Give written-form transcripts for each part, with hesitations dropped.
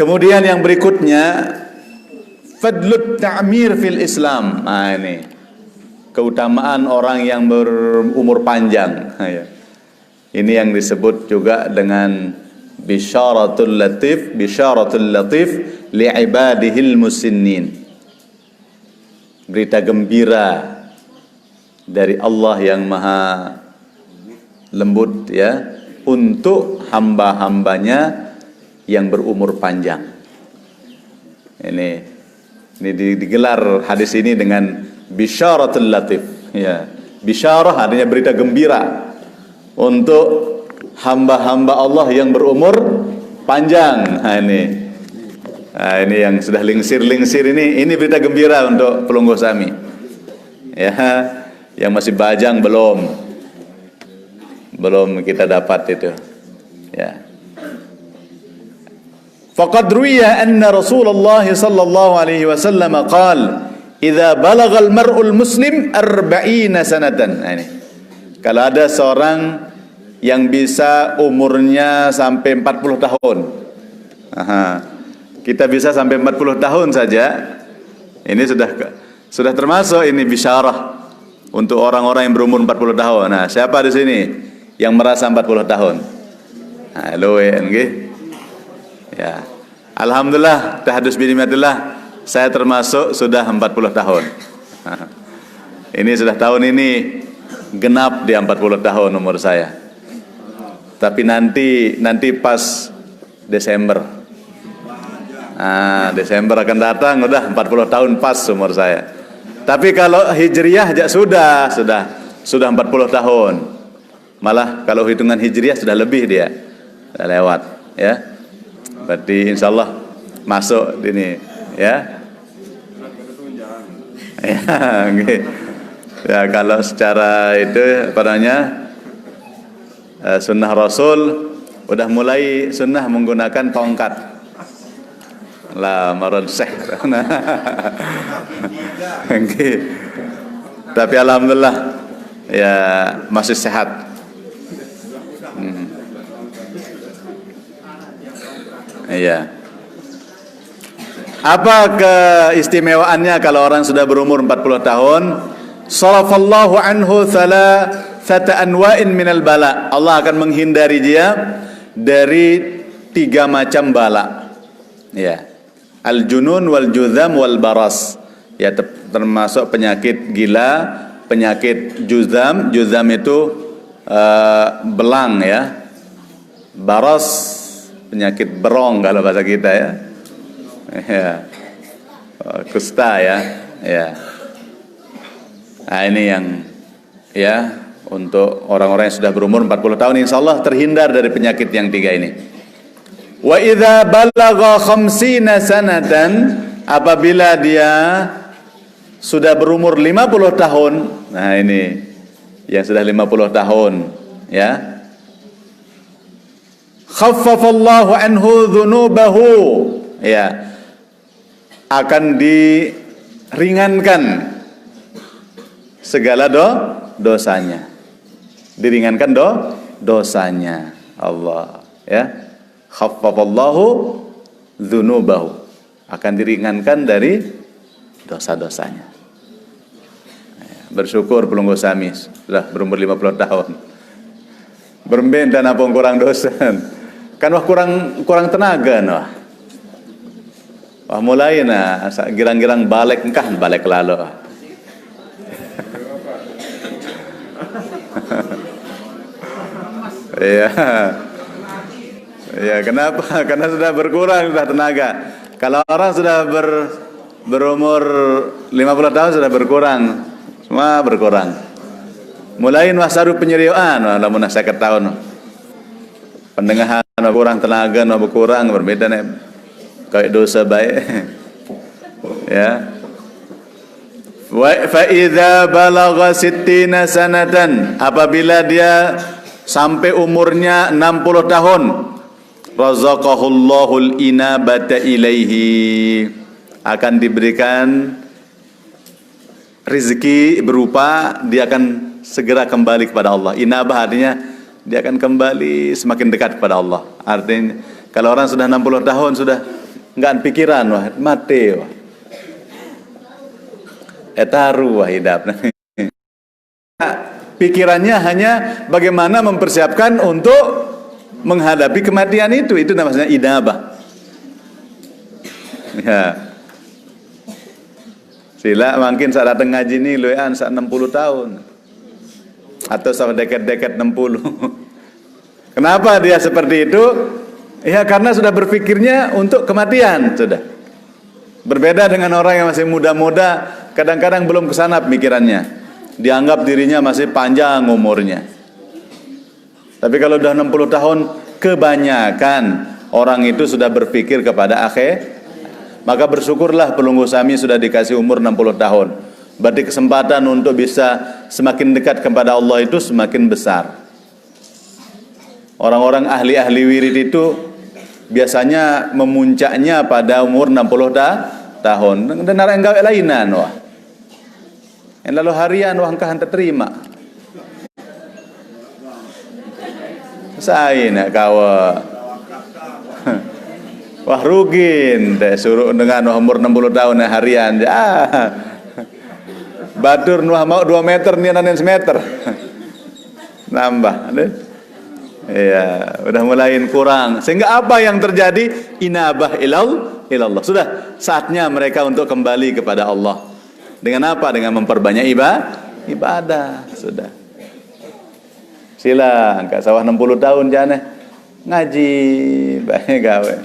Kemudian yang berikutnya, fadlut ta'mir fil Islam. Nah, ini keutamaan orang yang berumur panjang. Ini yang disebut juga dengan bisyaratul latif li'ibadihil musinnin. Berita gembira dari Allah yang maha lembut ya, untuk hamba-hambanya yang berumur panjang. Ini digelar hadis ini dengan bisyaratul latif ya. Bisyarah artinya berita gembira untuk hamba-hamba Allah yang berumur panjang. Ini yang sudah lingsir ini berita gembira untuk pelungguh Sami. Ya, yang masih bajang belum kita dapat itu. Ya. Faqad ruwiya anna Rasulullah sallallahu alaihi wasallam qala idza balagha al-mar'u al-muslim 40 sanatan. Nah, ini. Kalau ada seorang yang bisa umurnya sampai 40 tahun. Kita bisa sampai 40 tahun saja. Ini sudah termasuk ini bisyarah untuk orang-orang yang berumur 40 tahun. Nah, siapa di sini yang merasa 40 tahun? Halo, nggih. Ya. Alhamdulillah, tahaddus bi ni'matillah, saya termasuk sudah 40 tahun. Ini sudah tahun ini genap di 40 tahun umur saya. Tapi nanti pas Desember. Desember akan datang udah 40 tahun pas umur saya. Tapi kalau hijriyah sudah 40 tahun. Malah kalau hitungan hijriyah sudah lebih dia. Sudah lewat, ya. Berarti insyaallah masuk ini, ya. Ya, kalau secara itu sunnah Rasul udah mulai sunnah menggunakan tongkat. Lah maron syekh. Tapi alhamdulillah ya masih sehat. Iya. Apa keistimewaannya kalau orang sudah berumur 40 tahun? Sarafallahu anhu thalathata anwa'in minal bala. Allah akan menghindari dia dari 3 macam bala. Ya. Al-junun wal juzam wal baras. Ya, termasuk penyakit gila, penyakit juzam. Juzam itu belang ya. Baras penyakit berong kalau bahasa kita ya. Ya. Kusta ya. Ya. Nah, ini yang ya untuk orang-orang yang sudah berumur 40 tahun insyaallah terhindar dari penyakit yang 3 ini. Wa idza balagha 50 sanatan, apabila dia sudah berumur 50 tahun. Nah, ini yang sudah 50 tahun ya. Khaffafallahu anhu dzunubahu, ya, akan diringankan segala dosanya. Diringankan dosanya. Allah, ya. Khaffafallahu dzunubahu, akan diringankan dari dosa-dosanya. Bersyukur pelungguh Sami sudah berumur 50 tahun. Berben dan apa kurang dosa. Kan wah kurang tenaga noh. Wah mulai nah girang-girang balik engkah balik lalu. Iya. Ya, kenapa? Karena sudah berkurang sudah tenaga. Kalau orang sudah berumur 50 tahun sudah berkurang. Semua berkurang. Mulain wasaru penyeriaan lamun 50 tahun. Pendengahan kurang, tenaga berkurang, berbeda nih. Kayak dosa baik. Ya. Fa idza balagha 60 sanatan, apabila dia sampai umurnya 60 tahun, razaqahullahul inabata ilaihi, akan diberikan rezeki berupa dia akan segera kembali kepada Allah. Inabah artinya dia akan kembali semakin dekat kepada Allah. Artinya kalau orang sudah 60 tahun sudah enggak pikiran wah mati wah. Etaru wah hidup. Pikirannya hanya bagaimana mempersiapkan untuk menghadapi kematian itu namanya inabah. Ya. Sila mungkin saat datang ngaji ini luan saat 60 tahun atau sampai deket-deket 60. Kenapa dia seperti itu? Ya karena sudah berpikirnya untuk kematian sudah. Berbeda dengan orang yang masih muda-muda, kadang-kadang belum kesana pemikirannya. Dianggap dirinya masih panjang umurnya. Tapi kalau sudah 60 tahun, kebanyakan orang itu sudah berpikir kepada akhir. Maka bersyukurlah pelunggu Sami sudah dikasih umur 60 tahun. Berarti kesempatan untuk bisa semakin dekat kepada Allah itu semakin besar. Orang-orang ahli-ahli wirid itu biasanya memuncaknya pada umur 60 tahun. Dan orang yang gawe lainan wah. Yang lalu harian wah engkau hantar terima. Saya nak kawa. Wah rugin deh suruh dengan umur 60 tahun harian. Batur nuah mau 2 meter nih nanen semeter. Nambah deh. Iya, udah mulai kurang. Sehingga apa yang terjadi? Inabah ilallah. Sudah saatnya mereka untuk kembali kepada Allah. Dengan apa? Dengan memperbanyak ibadah. Sudah. Sila, angkat sawah 60 tahun jane ngaji bae gawe.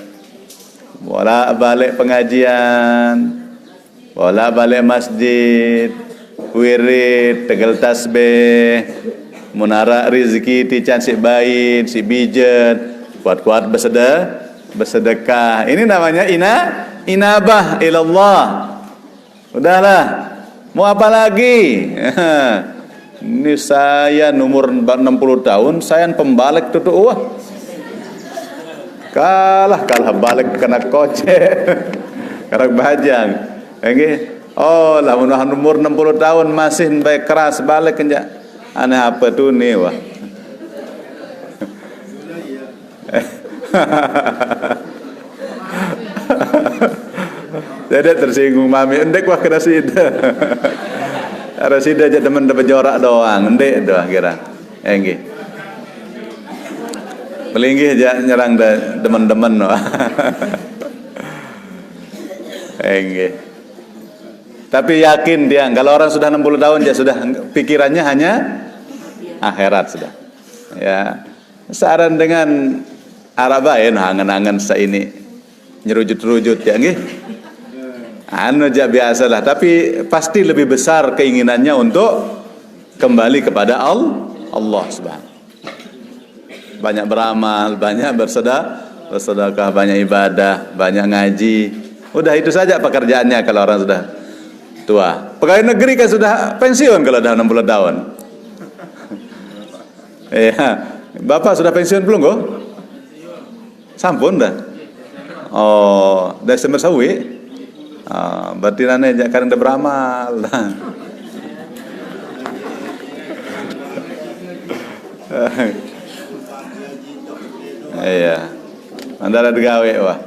Bola balik pengajian, bola balik masjid, wirid, tegel tasbih, munara rezeki tican si bait, si bijet, kuat-kuat bersedekah. Ini namanya inabah ilallah. Udahlah, mau apa lagi? Ini saya umur 60 tahun, saya pembalik tutup wah. Kalah balik kena kocek. Karena bajang. Nggih. Oh, lah umur 60 tahun masih baik keras balik kenja. Aneh apa tuh nih wah. Jadi tersinggung mami endek wah kena sida. Ada sida aja teman dapat jorak doang, endek doang kira. Nggih. Pelinggi aja nyerang teman-teman wah. Nggih. Tapi yakin dia kalau orang sudah 60 tahun dia sudah pikirannya hanya akhirat sudah. Ya. Saran dengan Arabain angan-angan sa ini nyerujut-rujut ya nggih. Anu aja biasalah, tapi pasti lebih besar keinginannya untuk kembali kepada Allah Subhanahu. Banyak beramal, banyak bersedekah, banyak ibadah, banyak ngaji. Udah itu saja pekerjaannya kalau orang sudah tua. Pegawai negeri kan sudah pensiun kalau sudah 60 tahun. Iya. Bapak sudah pensiun belum kok? Sampun dah. Oh, Desember sawi. Berarti nane kadang udah beramal. Iya. Anda ada gawe wah.